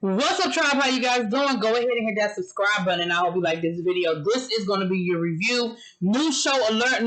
What's up, tribe? How you guys doing? Go ahead and hit that subscribe button. I hope you like this video. This is going to be your review. New show alert,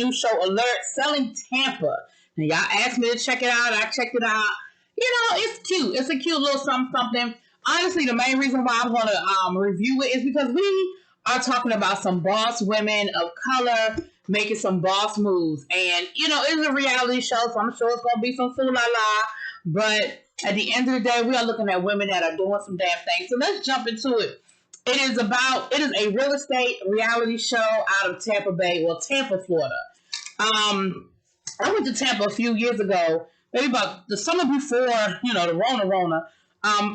Selling Tampa. Now, y'all asked me to check it out. I checked it out. You know, it's cute. It's a cute little something. Honestly, the main reason why I'm going to review it is because we are talking about some boss women of color making some boss moves. And, you know, it's a reality show, so I'm sure it's going to be some fool-la-la. But at the end of the day, we are looking at women that are doing some damn things. So let's jump into it. It is a real estate reality show out of Tampa Bay, well, Tampa, Florida. I went to Tampa a few years ago, maybe about the summer before, you know, the Rona.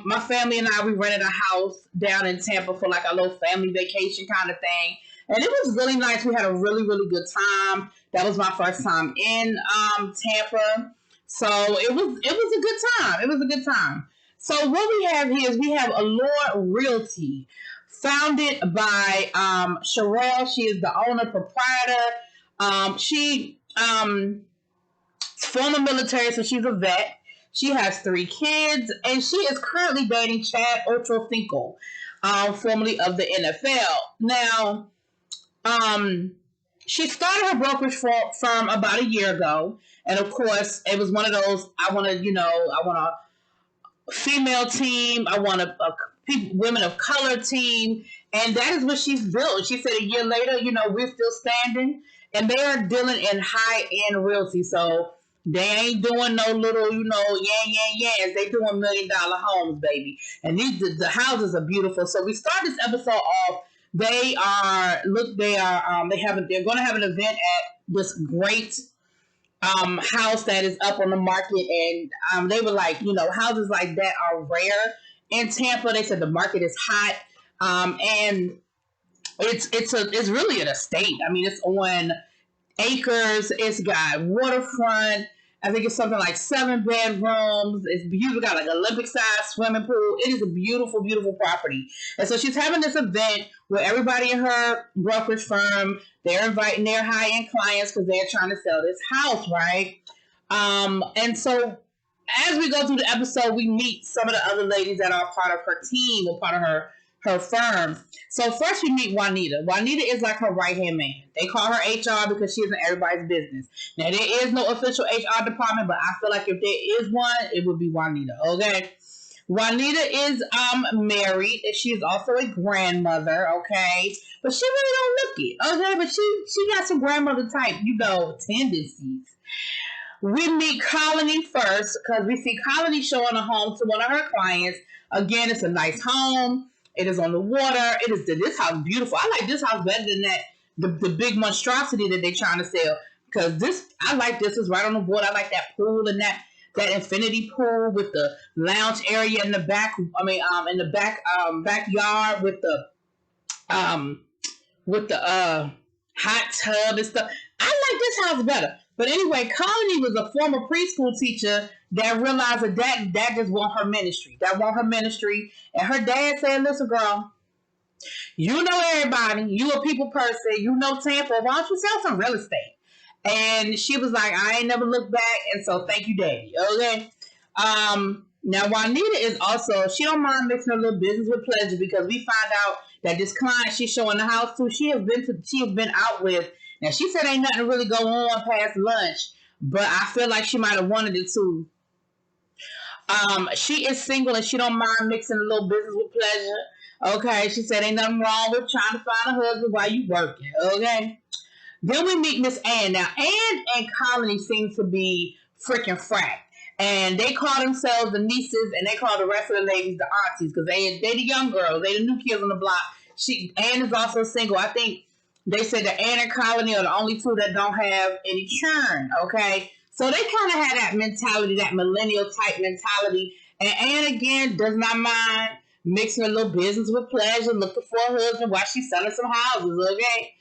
My family and I, we rented a house down in Tampa for like a little family vacation kind of thing. And it was really nice. We had a really, really good time. That was my first time in Tampa. So it was a good time. It was a good time. So what we have here is we have Allure Realty, founded by Sherelle. She is the owner proprietor. She former military, so she's a vet. She has 3 kids, and she is currently dating Chad Ochocinco, formerly of the NFL. Now, she started her brokerage firm about a year ago. And of course, it was one of those, I want a female team. I want a women of color team. And that is what she's built. She said a year later, you know, we're still standing. And they are dealing in high-end realty. So they ain't doing no little, you know, yes. They doing $1 million homes, baby. And the houses are beautiful. So we start this episode off. They're going to have an event at this great house that is up on the market, and they were like, you know, houses like that are rare in Tampa. They said the market is hot, and it's really an estate. I mean, it's on acres. It's got waterfront. I think it's something like 7 bedrooms. It's beautiful. Got like Olympic-sized swimming pool. It is a beautiful, beautiful property. And so she's having this event where everybody in her brokerage firm, they're inviting their high-end clients because they're trying to sell this house, right? And so as we go through the episode, we meet some of the other ladies that are part of her team or part of her firm. So first we meet Juanita. Juanita is like her right-hand man. They call her HR because she is in everybody's business. Now, there is no official HR department, but I feel like if there is one, it would be Juanita, okay? Juanita is married, and she is also a grandmother, okay? But she really don't look it, okay? But she got some grandmother type, you know, tendencies. We meet Colony first because we see Colony showing a home to one of her clients. Again, it's a nice home. It is on the water. This house beautiful. I like this house better than that, the big monstrosity that they're trying to sell. Because I like this. It's right on the water. I like that pool and that infinity pool with the lounge area in the back. I mean, in the backyard with the hot tub and stuff. I like this house better. But anyway, Colony was a former preschool teacher that realized that just want her ministry. And her dad said, listen, girl, you know everybody. You a people person. You know Tampa. Why don't you sell some real estate? And she was like, I ain't never looked back. And so thank you, Daddy. Okay. Now, Juanita is also, she don't mind mixing her little business with pleasure because we find out that this client she's showing the house to, she has been out with. Now, she said ain't nothing really go on past lunch, but I feel like she might have wanted it too. She is single and she don't mind mixing a little business with pleasure. Okay, she said ain't nothing wrong with trying to find a husband while you working. Okay. Then we meet Miss Ann. Now, Ann and Colony seem to be freaking frat. And they call themselves the nieces, and they call the rest of the ladies the aunties because they the young girls. They the new kids on the block. Ann is also single. I think they said that Ann and Colony are the only two that don't have any churn, okay? So they kind of had that mentality, that millennial type mentality. And Ann, again, does not mind mixing a little business with pleasure, looking for a husband while she's selling some houses, okay?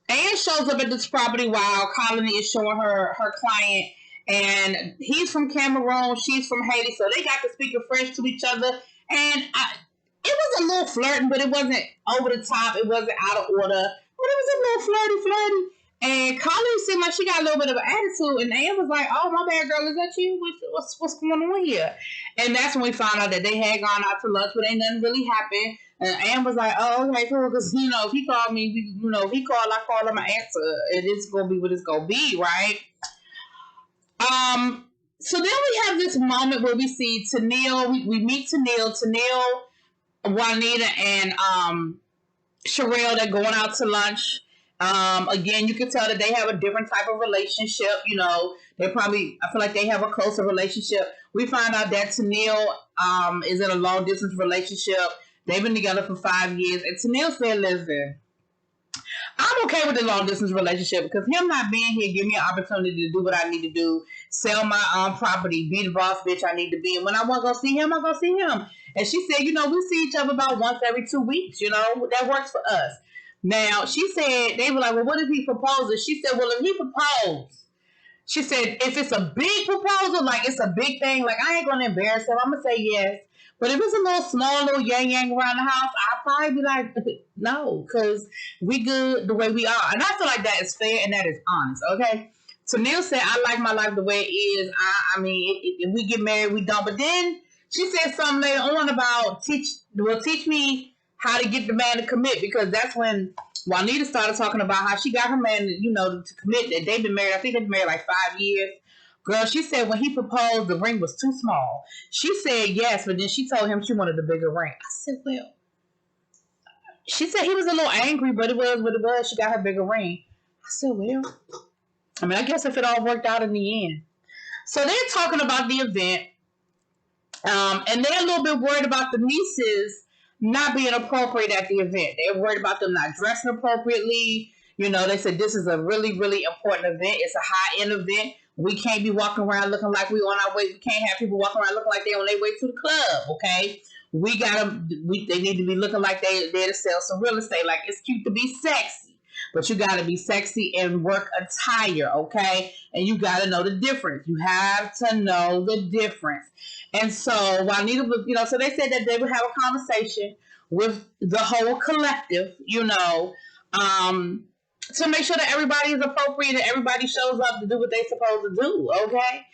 Ann shows up at this property while Colony is showing her client. And he's from Cameroon, she's from Haiti, so they got to speak French to each other. And it was a little flirting, but it wasn't over the top. It wasn't out of order. But it was a little flirty. And Carly seemed like she got a little bit of an attitude, and Ann was like, "Oh, my bad, girl, is that you? What's going on here?" And that's when we found out that they had gone out to lunch, but ain't nothing really happened. And Ann was like, "Oh, okay, cool, because if he called me, if he called, I call him, I answer. And it's gonna be what it's gonna be, right?" So then we have this moment where we see Tennille. We meet Tennille, Juanita, and Sherelle. They're going out to lunch. Again, you can tell that they have a different type of relationship. I feel like they have a closer relationship. We find out that Tennille is in a long distance relationship. They've been together for 5 years. And Tennille said, "Listen, I'm okay with the long distance relationship because him not being here give me an opportunity to do what I need to do, sell my property, be the boss bitch I need to be. And when I want to go see him, I go see him." And she said, "We see each other about once every 2 weeks. That works for us." Now, she said, they were like, "Well, what if he proposes?" She said, "Well, if he proposed," she said, "if it's a big proposal, like it's a big thing, like I ain't going to embarrass him, I'm going to say yes. But if it's a little small, little yang around the house, I'll probably be like, no, because we good the way we are." And I feel like that is fair and that is honest, okay? Tennille said, "I like my life the way it is. I mean, if we get married, we don't." But then she said something later on about teach me how to get the man to commit, because that's when Juanita started talking about how she got her man, to commit. That they've been married. I think they've been married like 5 years. Girl, she said when he proposed, the ring was too small. She said yes, but then she told him she wanted a bigger ring. I said, well, she said he was a little angry, but it was what it was. She got her bigger ring. I said, well, I guess if it all worked out in the end. So they're talking about the event, and they're a little bit worried about the nieces not being appropriate at the event. They're worried about them not dressing appropriately. They said this is a really, really important event. It's a high-end event. We can't be walking around looking like we on our way. We can't have people walking around looking like they're on their way to the club, okay? They need to be looking like they're there to sell some real estate. Like, it's cute to be sexy, but you got to be sexy in work attire, okay? And you got to know the difference. You have to know the difference. And so Juanita was, so they said that they would have a conversation with the whole collective, to make sure that everybody is appropriate and everybody shows up to do what they're supposed to do, okay?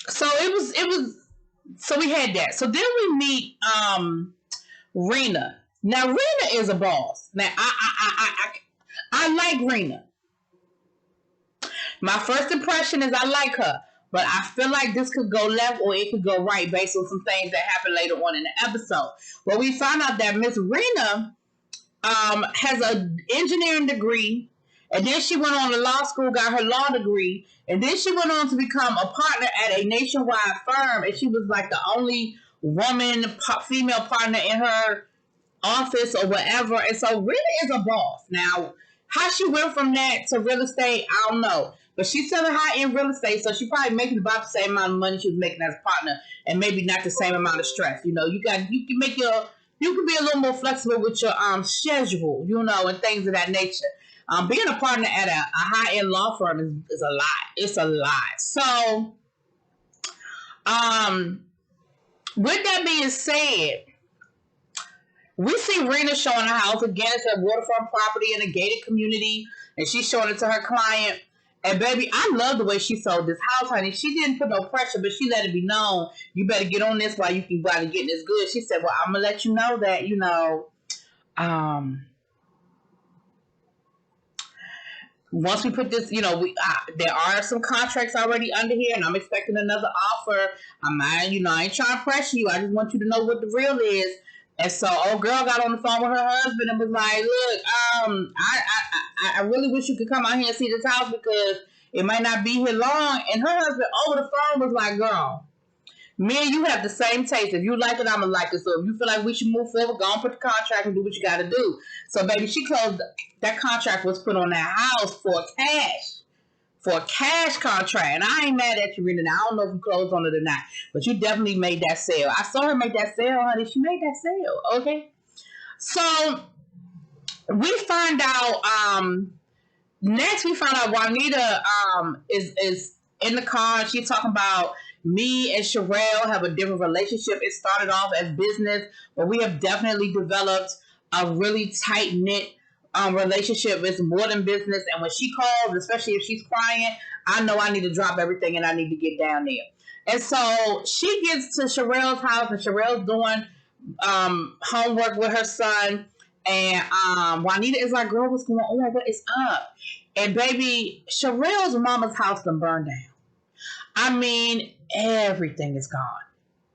So we had that. So then we meet Rena. Now Rena is a boss. Now I like Rena. My first impression is I like her, but I feel like this could go left or it could go right based on some things that happen later on in the episode. Well, we found out that Miss Rena has an engineering degree, and then she went on to law school, got her law degree, and then she went on to become a partner at a nationwide firm, and she was like the only female partner in her office or whatever. And so Rena is a boss. Now, how she went from that to real estate, I don't know. But she's selling high-end real estate, so she probably making about the same amount of money she was making as a partner, and maybe not the same amount of stress. You can be a little more flexible with your schedule, and things of that nature. Being a partner at a high-end law firm is a lot. It's a lot. So, with that being said, we see Rena showing her house. Again, it's a waterfront property in a gated community, and she's showing it to her client. And baby, I love the way she sold this house, honey. She didn't put no pressure, but she let it be known, you better get on this while you can go out and get this good. She said, well, I'm going to let you know that, once we put this, there are some contracts already under here, and I'm expecting another offer. I ain't trying to pressure you. I just want you to know what the real is. And so old girl got on the phone with her husband and was like, look, I really wish you could come out here and see this house because it might not be here long. And her husband over the phone was like, girl, me and you have the same taste. If you like it, I'm going to like it. So if you feel like we should move forward, go and put the contract and do what you got to do. So baby, she closed, that contract was put on that house for a cash contract. And I ain't mad at you, Rena. I don't know if you closed on it or not, but you definitely made that sale. I saw her make that sale, honey. She made that sale, okay? So we find out, next we find out Juanita is in the car. She's talking about me and Sherelle have a different relationship. It started off as business, but we have definitely developed a really tight-knit relationship is more than business. And when she calls, especially if she's crying, I know I need to drop everything and I need to get down there. And so she gets to Sherelle's house, and Sherelle's doing homework with her son. And Juanita is like, girl, what's going on? What is up? And baby, Sherelle's mama's house done burned down. I mean, everything is gone.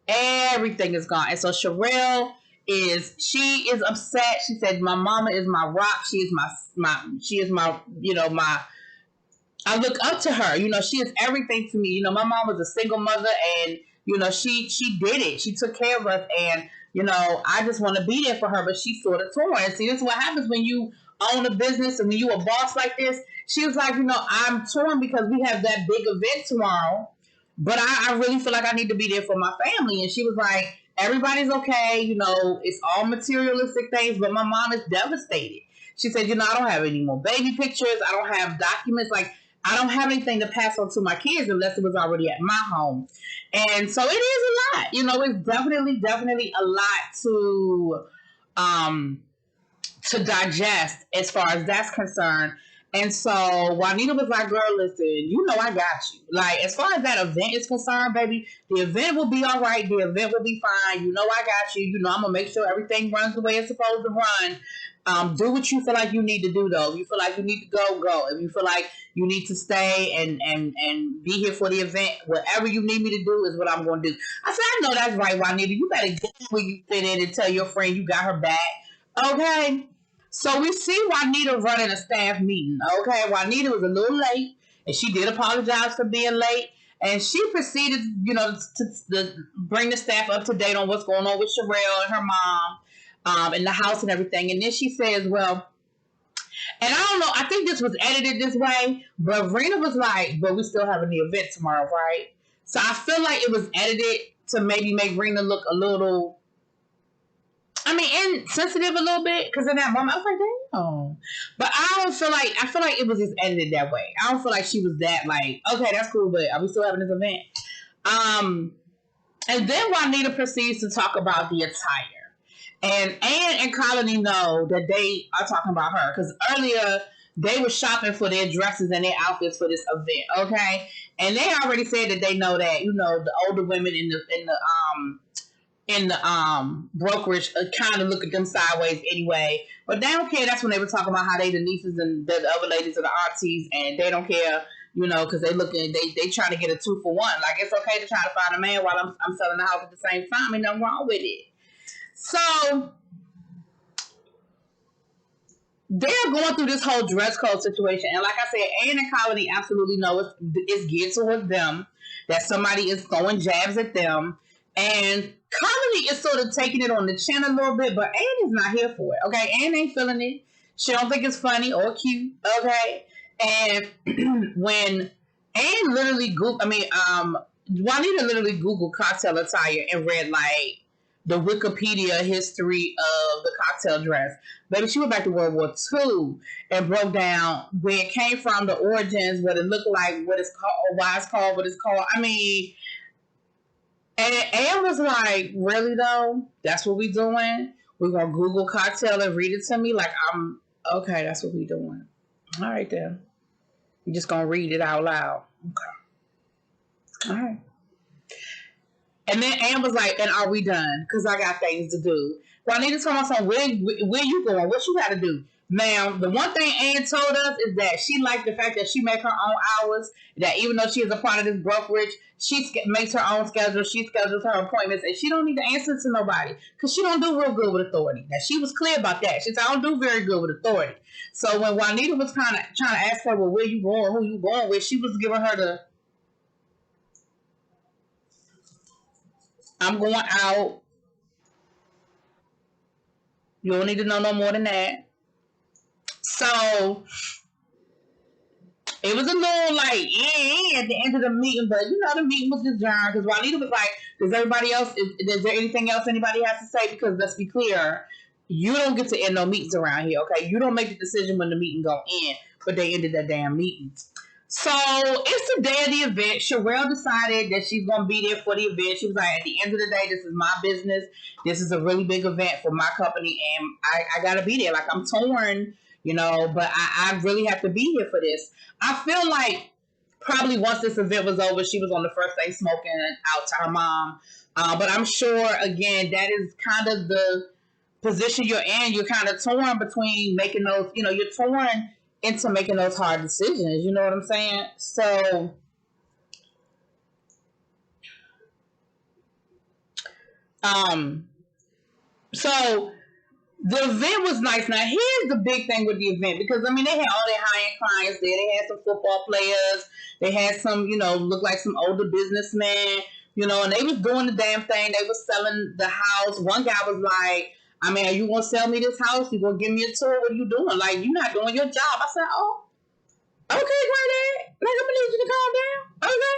Everything is gone. And so Sherelle she is upset. She said, my mama is my rock. She is my, I look up to her. She is everything to me. My mom was a single mother, and, she did it. She took care of us, and, I just want to be there for her, but she's sort of torn. And see, this is what happens when you own a business and when you a boss like this. She was like, I'm torn because we have that big event tomorrow, but I really feel like I need to be there for my family. And she was like, everybody's okay. It's all materialistic things, but my mom is devastated. She said, I don't have any more baby pictures. I don't have documents. Like, I don't have anything to pass on to my kids unless it was already at my home. And so it is a lot. It's definitely a lot to digest as far as that's concerned. And so Juanita was like, girl, listen, I got you. Like, as far as that event is concerned, baby, the event will be all right. The event will be fine. I got you. I'm going to make sure everything runs the way it's supposed to run. Do what you feel like you need to do, though. If you feel like you need to go, go. If you feel like you need to stay and be here for the event, whatever you need me to do is what I'm going to do. I said, I know that's right, Juanita. You better get where you fit in and tell your friend you got her back. Okay? So we see Juanita running a staff meeting. Okay? Juanita was a little late, and she did apologize for being late. And she proceeded, to bring the staff up to date on what's going on with Sherelle and her mom. In the house and everything. And then she says, well, and I don't know, I think this was edited this way, but Rena was like, but we still having the event tomorrow, right? So I feel like it was edited to maybe make Rena look a little, insensitive a little bit, because in that moment I was like, damn. But I feel like it was just edited that way. I don't feel like she was that like, okay, that's cool, but are we still having this event? And then Juanita proceeds to talk about the attire. And Ann and Colony know that they are talking about her, because earlier they were shopping for their dresses and their outfits for this event, okay? And they already said that they know that, the older women in the brokerage kind of look at them sideways anyway. But they don't care. That's when they were talking about how they the nieces and the other ladies are the aunties, and they don't care, because they trying to get a 2-for-1. Like, it's okay to try to find a man while I'm selling the house at the same time. Ain't nothing wrong with it. So they're going through this whole dress code situation. And like I said, Ann and Colony absolutely know it's geared towards them, that somebody is throwing jabs at them. And Colony is sort of taking it on the chin a little bit, but Ann is not here for it. Okay, Ann ain't feeling it. She don't think it's funny or cute. Okay, and when Ann literally Juanita literally Googled cocktail attire and read like the Wikipedia history of the cocktail dress. Baby, she went back to World War II and broke down where it came from, the origins, what it looked like, what it's called, why it's called what it's called. And Anne was like, really though? That's what we doing? We're going to Google cocktail and read it to me? Like, okay, that's what we doing. All right then. You're just going to read it out loud. Okay. All right. And then Ann was like, and are we done? Because I got things to do. Juanita told my son, where you going? What you got to do? Ma'am, the one thing Ann told us is that she liked the fact that she make her own hours, that even though she is a part of this brokerage, she makes her own schedule, she schedules her appointments, and she don't need to answer to nobody because she don't do real good with authority. Now, she was clear about that. She said, I don't do very good with authority. So when Juanita was kind of trying to ask her, well, where you going, who you going with, she was giving her the, I'm going out. You don't need to know no more than that. So it was a little like at the end of the meeting, but the meeting was just jarring because Juanita was like, is there anything else anybody has to say? Because let's be clear, you don't get to end no meetings around here, okay? You don't make the decision when the meeting go in, but they ended that damn meeting. So it's the day of the event. Sherelle decided that she's going to be there for the event. She was like, at the end of the day, this is my business. This is a really big event for my company, and I got to be there. Like, I'm torn. you know, but I really have to be here for this. I feel like probably once this event was over, she was on the first day smoking out to her mom. But I'm sure, again, that is kind of the position you're in. You're kind of torn between making those, you know, you're torn into making those hard decisions. You know what I'm saying? Um, so the event was nice. Now, here's the big thing with the event, because I mean, they had all their high-end clients there. They had some football players. They had some, you know, look like some older businessmen, you know, and they was doing the damn thing. They was selling the house. One guy was like, I mean, are you going to sell me this house? You going to give me a tour? What are you doing? Like, you're not doing your job. I said, oh, okay, granddad. Like, I'm going to need you to calm down. Okay.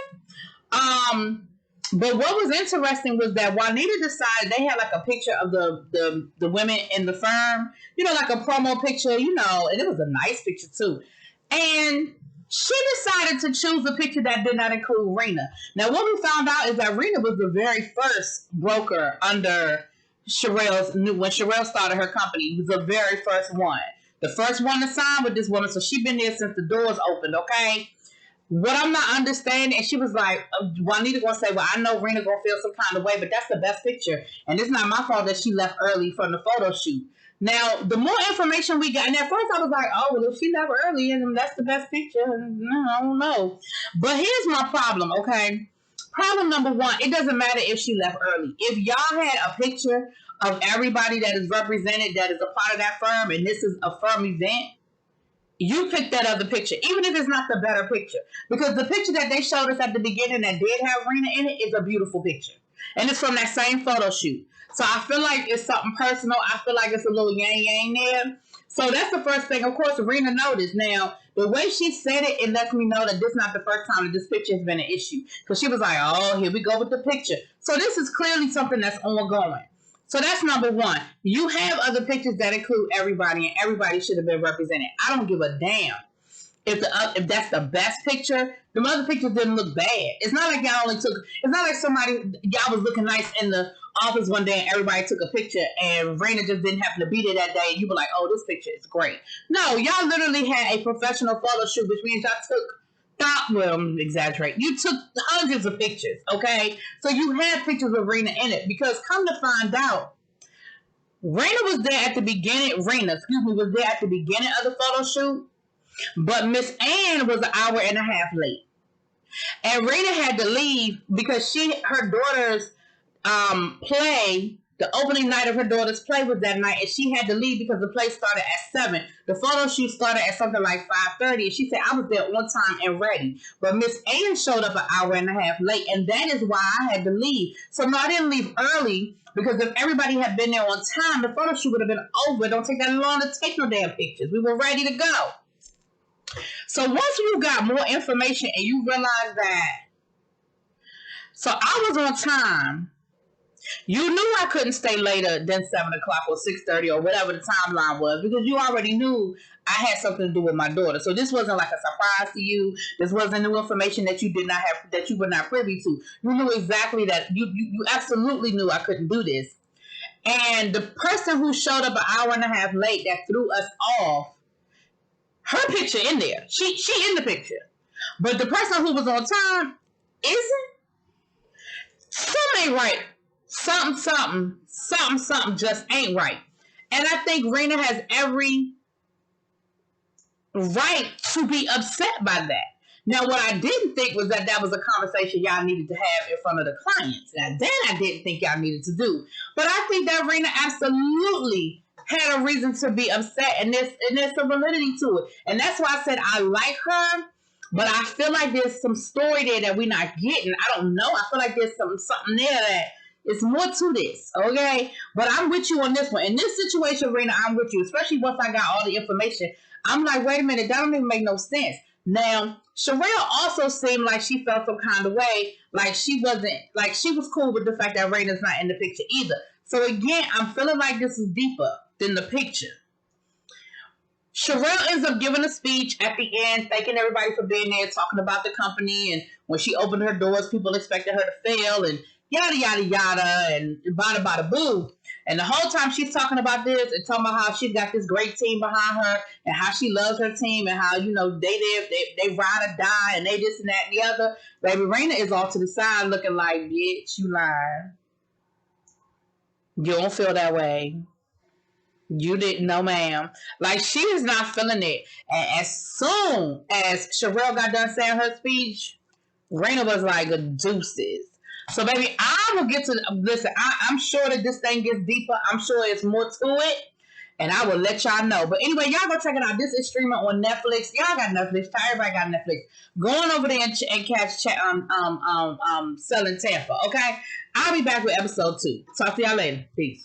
But what was interesting was that Juanita decided, they had like a picture of the women in the firm, you know, like a promo picture, you know, and it was a nice picture too. And she decided to choose a picture that did not include Rena. Now, what we found out is that Rena was the very first broker under Sherelle's, when Sherelle started her company. He was the very first one. The first one to sign with this woman. So she been there since the doors opened, okay? What I'm not understanding, and she was like, Juanita gonna say, well, I know Rena gonna feel some kind of way, but that's the best picture. And it's not my fault that she left early from the photo shoot. Now, the more information we got, and at first I was like, oh, well, if she left early, and that's the best picture, I don't know. But here's my problem, okay? Problem number one, it doesn't matter if she left early. If y'all had a picture of everybody that is represented, that is a part of that firm, and this is a firm event, you pick that other picture, even if it's not the better picture. Because the picture that they showed us at the beginning that did have Rena in it is a beautiful picture. And it's from that same photo shoot. So I feel like it's something personal. I feel like it's a little yang there. So that's the first thing. Of course, Rena noticed. Now, the way she said it, it lets me know that this is not the first time that this picture has been an issue. Because she was like, oh, here we go with the picture. So this is clearly something that's ongoing. So that's number one. You have other pictures that include everybody, and everybody should have been represented. I don't give a damn if that's the best picture. The other pictures didn't look bad. It's not like y'all only took. It's not like y'all was looking nice in the office one day and everybody took a picture and Raina just didn't happen to be there that day and you were like, oh, this picture is great. No, y'all literally had a professional photo shoot, which means y'all took. Well, I'm exaggerating. You took hundreds of pictures, okay? So you had pictures of Rena in it, because come to find out, Rena was there at the beginning. Was there at the beginning of the photo shoot, but Miss Ann was an hour and a half late, and Rena had to leave because her daughter's play. The opening night of her daughter's play was that night, and she had to leave because the play started at 7. The photo shoot started at something like 5:30, and she said, I was there on time and ready. But Miss Ann showed up an hour and a half late, and that is why I had to leave. So no, I didn't leave early, because if everybody had been there on time, the photo shoot would have been over. It don't take that long to take no damn pictures. We were ready to go. So once you got more information and you realize that, so I was on time. You knew I couldn't stay later than 7 o'clock or 6:30 or whatever the timeline was, because you already knew I had something to do with my daughter. So this wasn't like a surprise to you. This wasn't new information that you did not have, that you were not privy to. You knew exactly that. You absolutely knew I couldn't do this. And the person who showed up an hour and a half late that threw us off, her picture in there. She in the picture. But the person who was on time isn't. Something ain't right. Something just ain't right. And I think Rena has every right to be upset by that. Now, what I didn't think was that was a conversation y'all needed to have in front of the clients. Now, that I didn't think y'all needed to do. But I think that Rena absolutely had a reason to be upset, and there's some validity to it. And that's why I said I like her, but I feel like there's some story there that we're not getting. I don't know. I feel like there's something there that it's more to this, okay? But I'm with you on this one. In this situation, Rena, I'm with you, especially once I got all the information. I'm like, wait a minute, that don't even make no sense. Now, Sherelle also seemed like she felt some kind of way, like she was cool with the fact that Rena's not in the picture either. So again, I'm feeling like this is deeper than the picture. Sherelle ends up giving a speech at the end, thanking everybody for being there, talking about the company, and when she opened her doors, people expected her to fail, and yada, yada, yada, and bada, bada, boo. And the whole time she's talking about this and talking about how she's got this great team behind her and how she loves her team and how, you know, they ride or die and they this and that and the other. Baby Raina is off to the side looking like, bitch, you lying. You don't feel that way. You didn't know, ma'am. Like, she is not feeling it. And as soon as Sherelle got done saying her speech, Raina was like, deuces. So, baby, I will get to, listen, I'm sure that this thing gets deeper. I'm sure it's more to it. And I will let y'all know. But anyway, y'all go check it out. This is streaming on Netflix. Y'all got Netflix. Everybody got Netflix. Go on over there and catch Selling Tampa, okay? I'll be back with episode 2. Talk to y'all later. Peace.